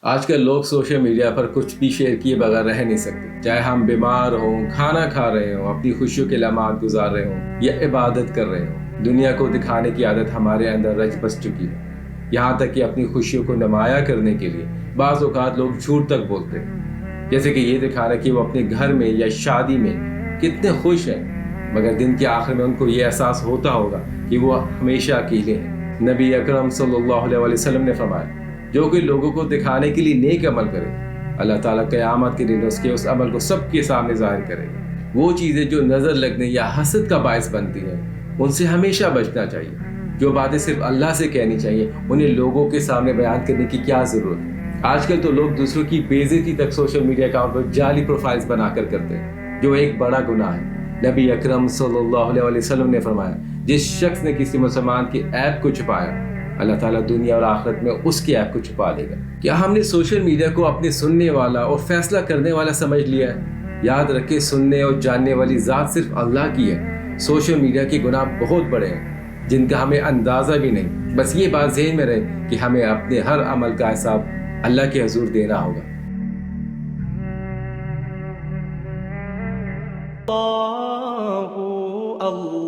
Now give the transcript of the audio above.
آج کل لوگ سوشل میڈیا پر کچھ بھی شیئر کیے بغیر رہ نہیں سکتے، چاہے ہم بیمار ہوں، کھانا کھا رہے ہوں، اپنی خوشیوں کے لمحات گزار رہے ہوں یا عبادت کر رہے ہوں۔ دنیا کو دکھانے کی عادت ہمارے اندر رچ بس چکی ہے، یہاں تک کہ اپنی خوشیوں کو نمایاں کرنے کے لیے بعض اوقات لوگ جھوٹ تک بولتے ہیں، جیسے کہ یہ دکھانا کہ وہ اپنے گھر میں یا شادی میں کتنے خوش ہیں، مگر دن کے آخر میں ان کو یہ احساس ہوتا ہوگا کہ وہ ہمیشہ اکیلے ہیں۔ نبی اکرم صلی اللہ علیہ وسلم نے فرمایا، جو کوئی لوگوں کو دکھانے کے لیے نیک عمل کرے، اللہ تعالیٰ قیامت کے دن اس عمل کو سب کے سامنے ظاہر کرے گا۔ وہ چیزیں جو نظر لگنے یا حسد کا باعث بنتی ہیں، ان سے ہمیشہ بچنا چاہیے۔ جو باتیں صرف اللہ سے کہنی چاہیے، انہیں لوگوں کے سامنے بیان کرنے کی کیا ضرورت ہے؟ آج کل تو لوگ دوسروں کی بے عزتی تک سوشل میڈیا اکاؤنٹ پر جعلی پروفائلز بنا کر کرتے ہیں، جو ایک بڑا گناہ ہے۔ نبی اکرم صلی اللہ علیہ وسلم نے فرمایا، جس شخص نے کسی مسلمان کے عیب کو چھپایا، اللہ تعالیٰ دنیا اور آخرت میں اس کے عیب کو چھپا دے گا۔ کیا ہم نے سوشل میڈیا کو اپنے سننے والا اور فیصلہ کرنے والا سمجھ لیا ہے؟ یاد رکھیں، سننے اور جاننے والی ذات صرف اللہ کی ہے۔ سوشل میڈیا کے گناہ بہت بڑے ہیں جن کا ہمیں اندازہ بھی نہیں۔ بس یہ بات ذہن میں رہے کہ ہمیں اپنے ہر عمل کا حساب اللہ کے حضور دینا ہوگا۔ اللہ